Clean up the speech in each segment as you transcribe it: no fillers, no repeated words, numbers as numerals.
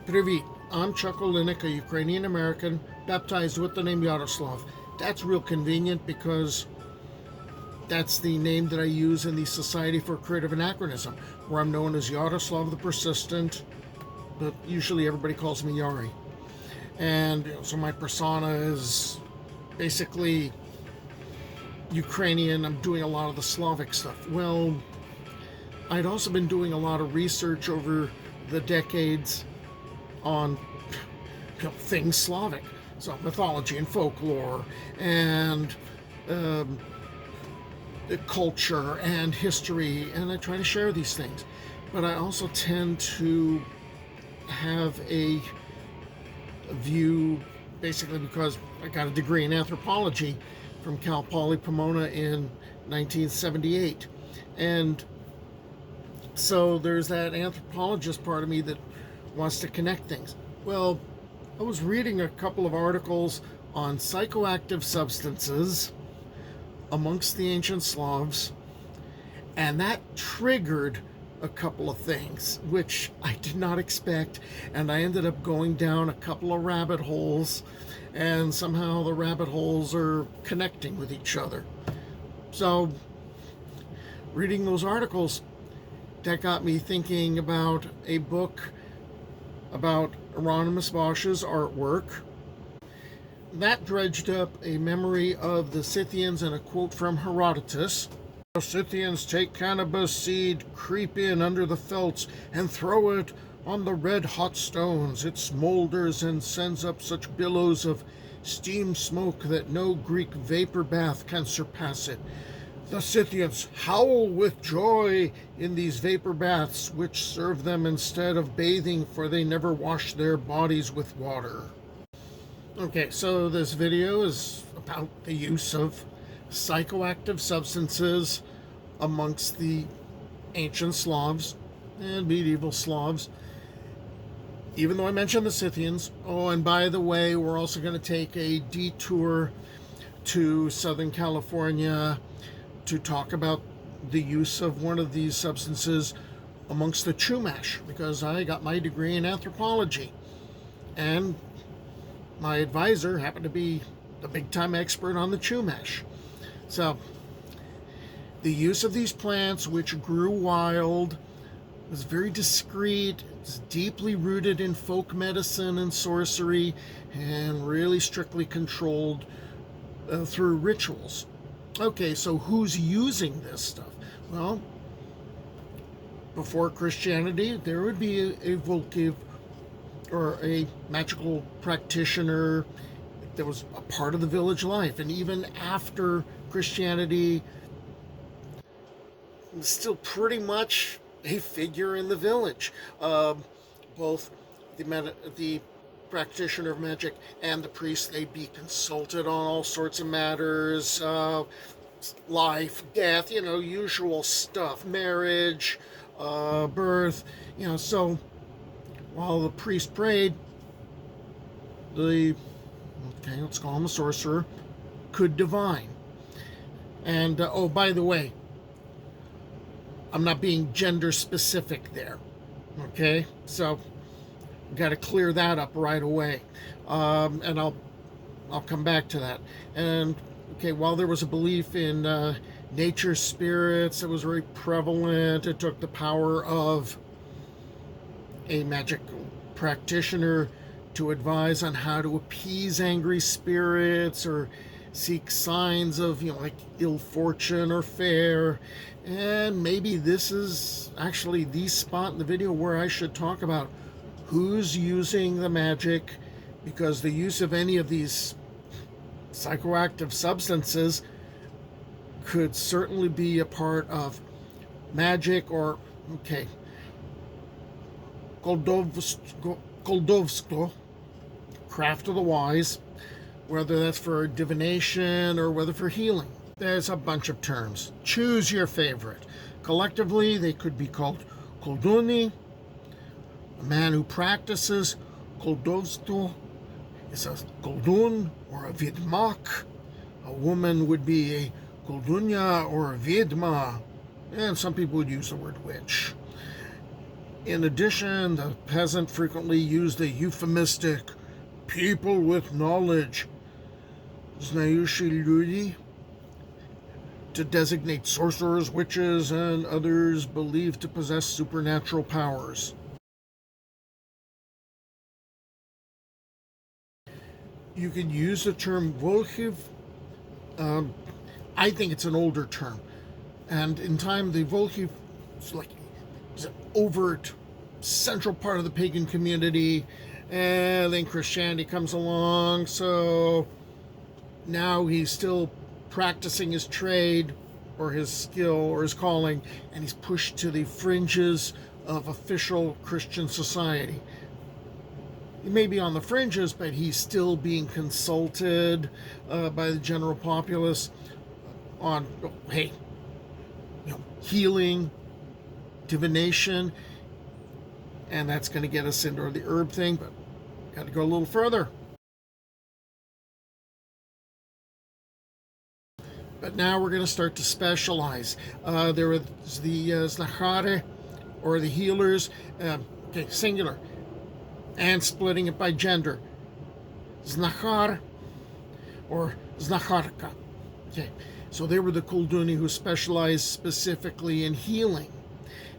Привit, I'm Chuck Olinik, a Ukrainian American, baptized with the name Yaroslav. That's real convenient because that's the name that I use in the Society for Creative Anachronism, where I'm known as Yaroslav the Persistent, but usually everybody calls me Yari. And so my persona is basically Ukrainian. I'm doing a lot of the Slavic stuff. Well, I'd also been doing a lot of research over the decades on things Slavic, so mythology and folklore and the culture and history, and I try to share these things. But I also tend to have a view, basically because I got a degree in anthropology from Cal Poly Pomona in 1978, and so there's that anthropologist part of me that wants to connect things. Well, I was reading a couple of articles on psychoactive substances amongst the ancient Slavs, and that triggered a couple of things which I did not expect, and I ended up going down a couple of rabbit holes, and somehow the rabbit holes are connecting with each other. So reading those articles, that got me thinking about a book about Hieronymus Bosch's artwork. That dredged up a memory of the Scythians and a quote from Herodotus. The Scythians take cannabis seed, creep in under the felts, and throw it on the red-hot stones. It smolders and sends up such billows of steam smoke that no Greek vapor bath can surpass it. The Scythians howl with joy in these vapor baths, which serve them instead of bathing, for they never wash their bodies with water. Okay, so this video is about the use of psychoactive substances amongst the ancient Slavs and medieval Slavs, even though I mentioned the Scythians. Oh, and by the way, we're also going to take a detour to Southern California to talk about the use of one of these substances amongst the Chumash, because I got my degree in anthropology, and my advisor happened to be the big-time expert on the Chumash. So the use of these plants, which grew wild, was very discreet. It's deeply rooted in folk medicine and sorcery, and really strictly controlled through rituals. Okay, so who's using this stuff? Well, before Christianity, there would be a vocative or a magical practitioner that was a part of the village life. And even after Christianity, still pretty much a figure in the village. Both the practitioner of magic and the priest, they'd be consulted on all sorts of matters, life, death, usual stuff, marriage, birth, so while the priest prayed, let's call him a sorcerer, could divine. And oh, by the way, I'm not being gender specific there, okay? So got to clear that up right away, and I'll come back to that. And okay, while there was a belief in nature spirits that was very prevalent, it took the power of a magic practitioner to advise on how to appease angry spirits or seek signs of like ill fortune or fair. And maybe this is actually the spot in the video where I should talk about who's using the magic, because the use of any of these psychoactive substances could certainly be a part of magic, or koldovstvo, craft of the wise, whether that's for divination or whether for healing. There's a bunch of terms. Choose your favorite. Collectively, they could be called kolduni. A man who practices koldovstvo is a koldun or a vidmak. A woman would be a koldunya or a vidma. And some people would use the word witch. In addition, the peasant frequently used the euphemistic people with knowledge, znaющие люди, to designate sorcerers, witches, and others believed to possess supernatural powers. You could use the term Volkhiv. I think it's an older term. And in time, the Volkhiv was an overt, central part of the pagan community. And then Christianity comes along, so now he's still practicing his trade or his skill or his calling, and he's pushed to the fringes of official Christian society. He may be on the fringes, but he's still being consulted by the general populace on, hey, healing, divination, and that's going to get us into the herb thing, but got to go a little further. But now we're going to start to specialize. There was the znachare, or the healers, singular, and splitting it by gender. Znachar or znacharka. Okay, so they were the kulduni who specialized specifically in healing.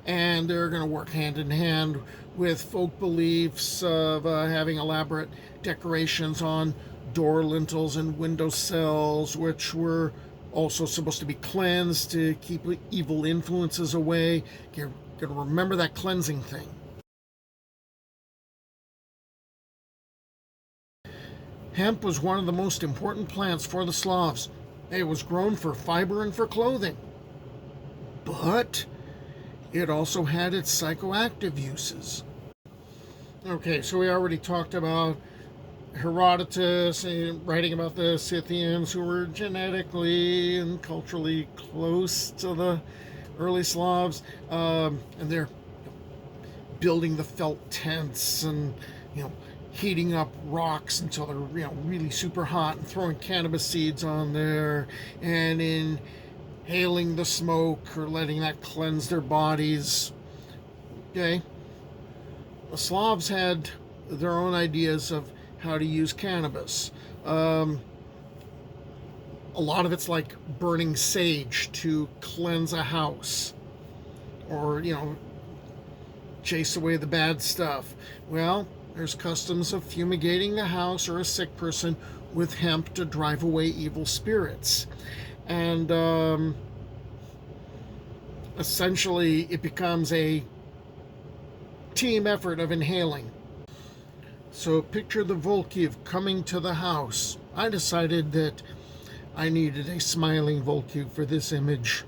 And they're going to work hand in hand with folk beliefs of having elaborate decorations on door lintels and window sills, which were also supposed to be cleansed to keep evil influences away. You're going to remember that cleansing thing. Hemp was one of the most important plants for the Slavs. It was grown for fiber and for clothing. But it also had its psychoactive uses. Okay, so we already talked about Herodotus writing about the Scythians, who were genetically and culturally close to the early Slavs, and they're building the felt tents and heating up rocks until they're really super hot and throwing cannabis seeds on there and inhaling the smoke or letting that cleanse their bodies. Okay, the Slavs had their own ideas of how to use cannabis. A lot of it's like burning sage to cleanse a house, or chase away the bad stuff. Well, there's customs of fumigating the house or a sick person with hemp to drive away evil spirits. And essentially it becomes a team effort of inhaling. So picture the Volkhiv coming to the house. I decided that I needed a smiling Volkhiv for this image,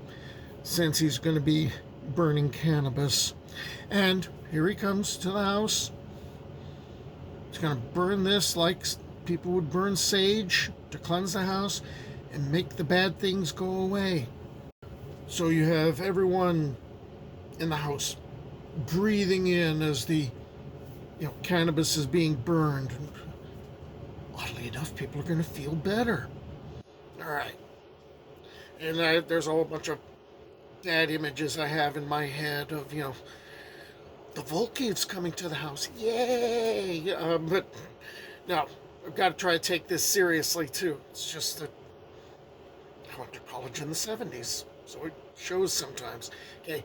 since he's going to be burning cannabis. And here he comes to the house. He's going to burn this like people would burn sage to cleanse the house and make the bad things go away. So you have everyone in the house breathing in as the cannabis is being burned. And oddly enough, people are going to feel better. All right. And there's a whole bunch of bad images I have in my head of, the Volkhiv's coming to the house. Yay! But no, I've got to try to take this seriously, too. It's just that I went to college in the 70s, so it shows sometimes. Okay,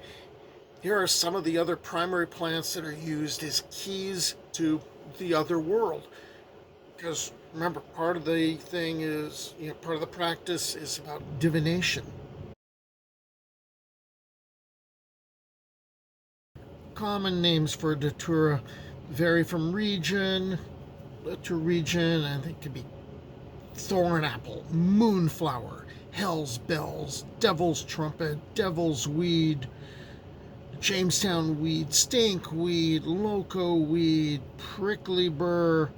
here are some of the other primary plants that are used as keys to the other world. Because remember, part of the thing is, part of the practice is about divination. Common names for datura vary from region to region, and they could be thorn apple, moonflower, hell's bells, devil's trumpet, devil's weed, Jamestown weed, stink weed, loco weed, prickly burr,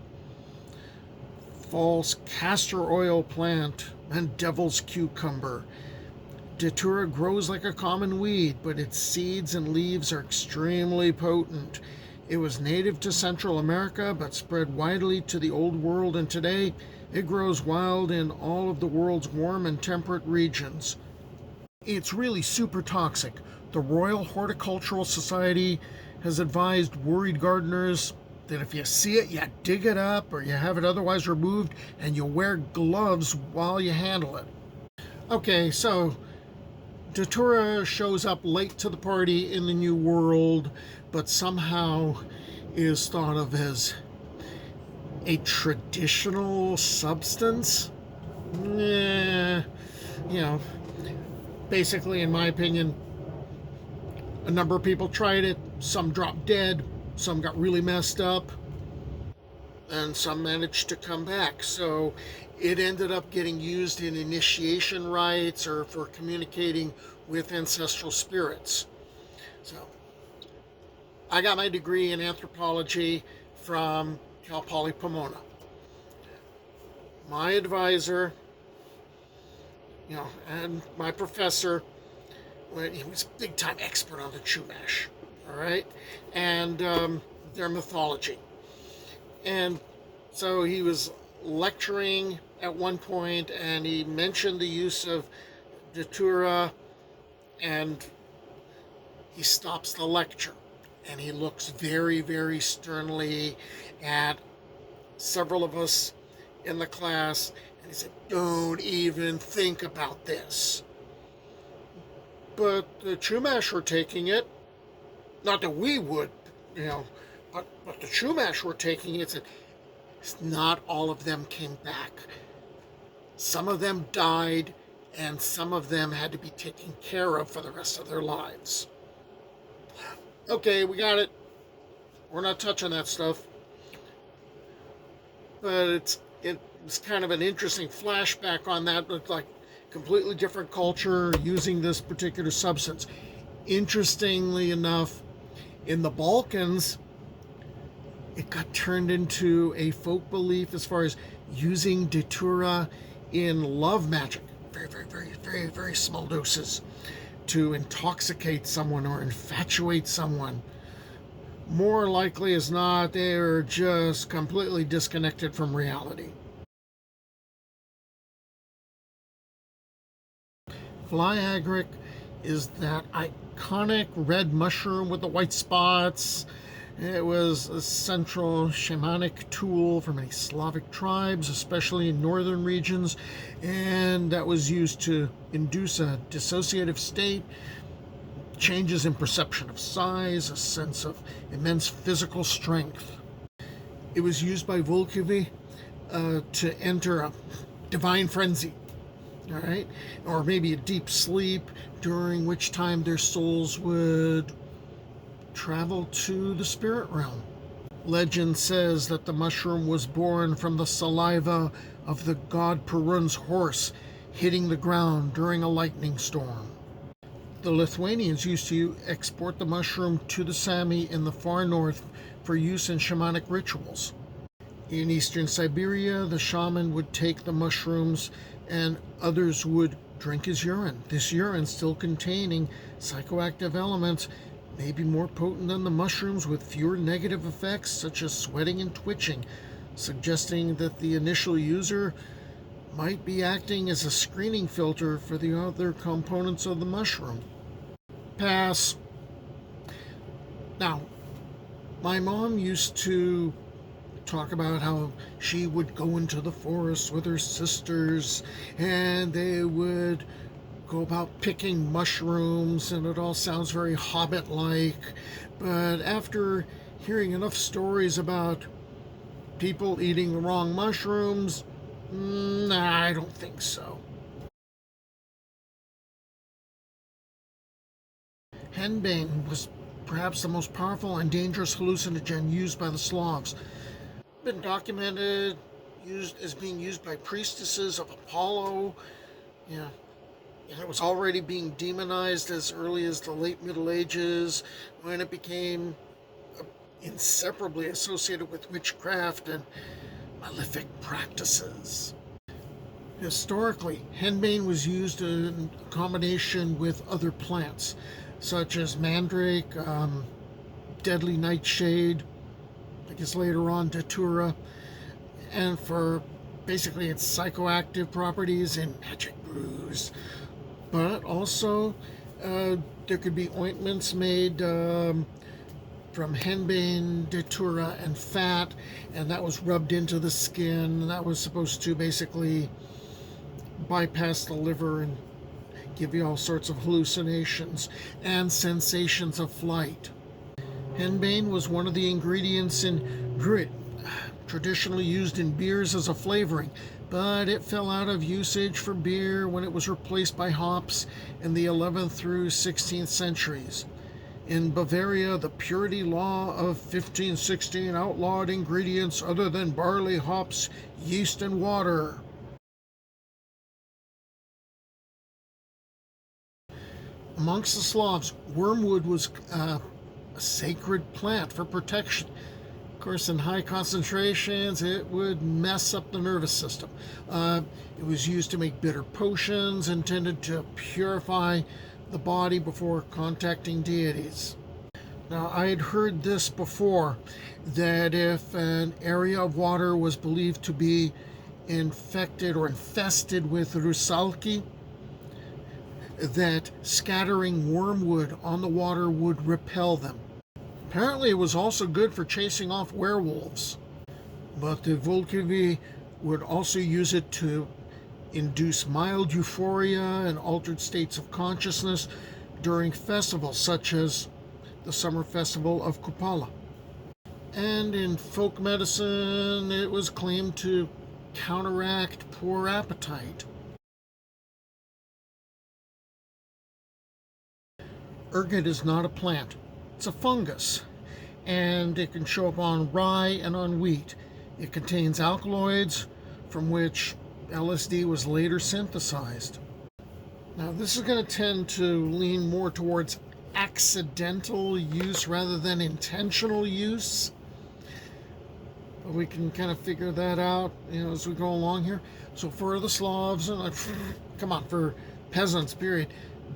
false castor oil plant, and devil's cucumber. Datura grows like a common weed, but its seeds and leaves are extremely potent. It was native to Central America, but spread widely to the Old World, and today it grows wild in all of the world's warm and temperate regions. It's really super toxic. The Royal Horticultural Society has advised worried gardeners that if you see it, you dig it up or you have it otherwise removed, and you wear gloves while you handle it. Okay, so Datura shows up late to the party in the New World, but somehow is thought of as a traditional substance. Yeah, you know, basically, in my opinion, a number of people tried it. Some dropped dead, some got really messed up, and some managed to come back. So it ended up getting used in initiation rites or for communicating with ancestral spirits. So I got my degree in anthropology from Cal Poly Pomona. My advisor, and my professor, he was a big time expert on the Chumash, all right, and their mythology. And so he was lecturing at one point, and he mentioned the use of datura, and he stops the lecture, and he looks very, very sternly at several of us in the class, and he said, "Don't even think about this." But the Chumash were taking it, not that we would, but the Chumash were taking it, and not all of them came back. Some of them died, and some of them had to be taken care of for the rest of their lives. Okay, we got it. We're not touching that stuff. But it was kind of an interesting flashback on that. It's like completely different culture using this particular substance. Interestingly enough, in the Balkans, it got turned into a folk belief as far as using datura in love magic. Very, very, very, very, very small doses to intoxicate someone or infatuate someone. More likely as not, they're just completely disconnected from reality. Fly agaric is that iconic red mushroom with the white spots. It was a central shamanic tool for many Slavic tribes, especially in northern regions, and that was used to induce a dissociative state, changes in perception of size, a sense of immense physical strength. It was used by Volkovi to enter a divine frenzy, all right, or maybe a deep sleep, during which time their souls would travel to the spirit realm. Legend says that the mushroom was born from the saliva of the god Perun's horse hitting the ground during a lightning storm. The Lithuanians used to export the mushroom to the Sami in the far north for use in shamanic rituals. In eastern Siberia, the shaman would take the mushrooms and others would drink his urine. This urine, still containing psychoactive elements, may be more potent than the mushrooms, with fewer negative effects such as sweating and twitching, suggesting that the initial user might be acting as a screening filter for the other components of the mushroom. Pass. Now, my mom used to talk about how she would go into the forest with her sisters and they would go about picking mushrooms, and it all sounds very Hobbit-like. But after hearing enough stories about people eating the wrong mushrooms, I don't think so. Henbane was perhaps the most powerful and dangerous hallucinogen used by the Slavs. Been documented as being used by priestesses of Apollo. And it was already being demonized as early as the late Middle Ages, when it became inseparably associated with witchcraft and malefic practices. Historically, henbane was used in combination with other plants, such as mandrake, deadly nightshade, I guess later on datura, and for basically its psychoactive properties in magic brews. but also there could be ointments made from henbane, datura, and fat, and that was rubbed into the skin, and that was supposed to basically bypass the liver and give you all sorts of hallucinations and sensations of flight. Henbane was one of the ingredients in gruit, traditionally used in beers as a flavoring, but it fell out of usage for beer when it was replaced by hops in the 11th through 16th centuries. In Bavaria, the purity law of 1516 outlawed ingredients other than barley, hops, yeast, and water. Amongst the Slavs, wormwood was a sacred plant for protection. Of course, in high concentrations, it would mess up the nervous system. It was used to make bitter potions intended to purify the body before contacting deities. Now, I had heard this before, that if an area of water was believed to be infected or infested with rusalki, that scattering wormwood on the water would repel them. Apparently, it was also good for chasing off werewolves. But the Volkovi would also use it to induce mild euphoria and altered states of consciousness during festivals such as the summer festival of Kupala. And in folk medicine, it was claimed to counteract poor appetite. Ergot is not a plant, it's a fungus, and it can show up on rye and on wheat. It contains alkaloids from which LSD was later synthesized. Now, this is going to tend to lean more towards accidental use rather than intentional use. But we can kind of figure that out, as we go along here. So for the Slavs, and come on, for peasants, period,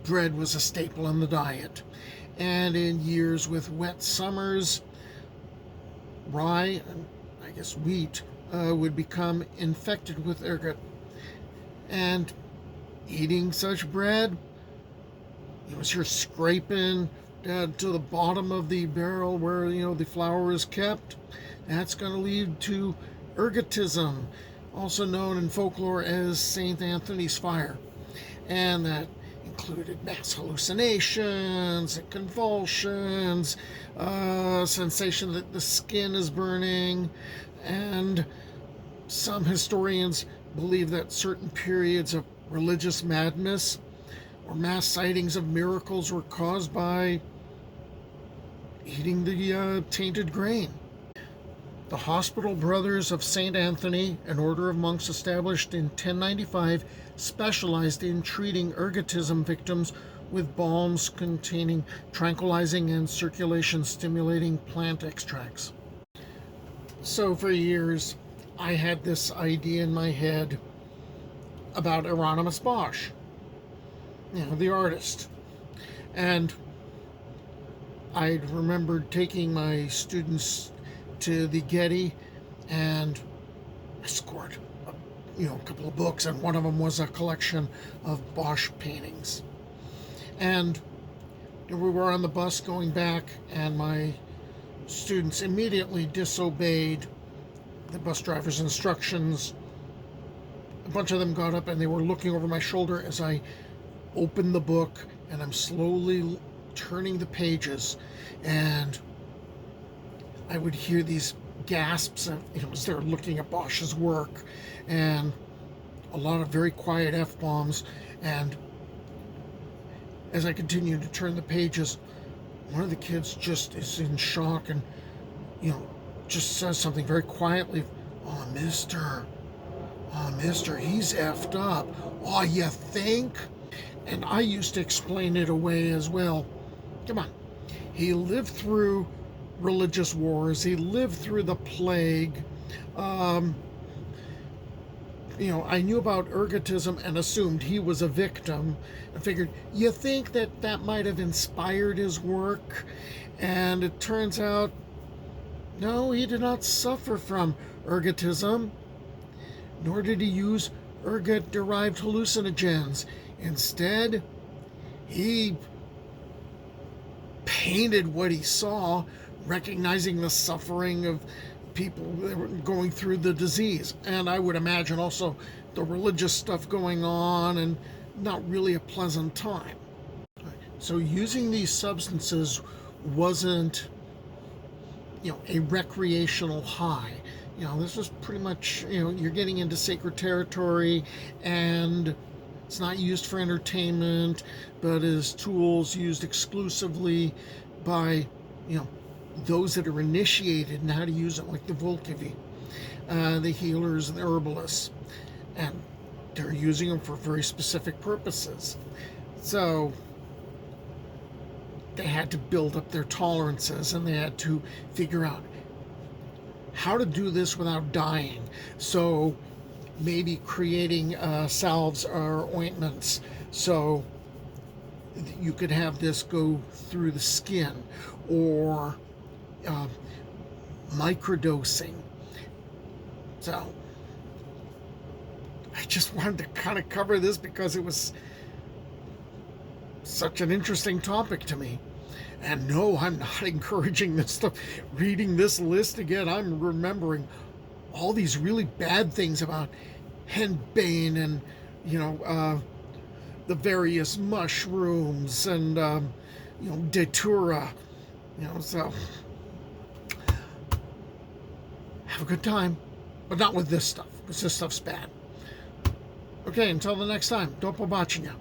bread was a staple in the diet. And in years with wet summers, rye, and I guess wheat, would become infected with ergot. And eating such bread, as you're scraping to the bottom of the barrel where the flour is kept, that's going to lead to ergotism, also known in folklore as St. Anthony's fire. And that included mass hallucinations and convulsions, sensation that the skin is burning, and some historians believe that certain periods of religious madness or mass sightings of miracles were caused by eating the tainted grain. The Hospital Brothers of St. Anthony, an order of monks established in 1095, specialized in treating ergotism victims with balms containing tranquilizing and circulation-stimulating plant extracts. So for years, I had this idea in my head about Hieronymus Bosch, the artist. And I remembered taking my students to the Getty, and I scored a couple of books, and one of them was a collection of Bosch paintings. And we were on the bus going back, and my students immediately disobeyed the bus driver's instructions. A bunch of them got up and they were looking over my shoulder as I opened the book, and I'm slowly turning the pages, and I would hear these gasps as they're looking at Bosch's work, and a lot of very quiet F-bombs. And as I continued to turn the pages, one of the kids just is in shock and just says something very quietly. Oh, mister, he's effed up. Oh, you think? And I used to explain it away as well. Come on, he lived through religious wars, he lived through the plague. I knew about ergotism and assumed he was a victim. I figured, you think that might have inspired his work? And it turns out, no, he did not suffer from ergotism, nor did he use ergot-derived hallucinogens. Instead, he painted what he saw, recognizing the suffering of people that were going through the disease. And I would imagine also the religious stuff going on, and not really a pleasant time. So using these substances wasn't, a recreational high. This was pretty much, you're getting into sacred territory, and it's not used for entertainment, but as tools used exclusively by, those that are initiated in how to use it, like the Volkivi, the healers, and the herbalists. And they're using them for very specific purposes. So they had to build up their tolerances, and they had to figure out how to do this without dying. So maybe creating salves or ointments so you could have this go through the skin, or microdosing. So I just wanted to kind of cover this because it was such an interesting topic to me. And no, I'm not encouraging this stuff. Reading this list again, I'm remembering all these really bad things about henbane and, the various mushrooms and, datura. So have a good time, but not with this stuff, because this stuff's bad. Okay, until the next time, do побачення.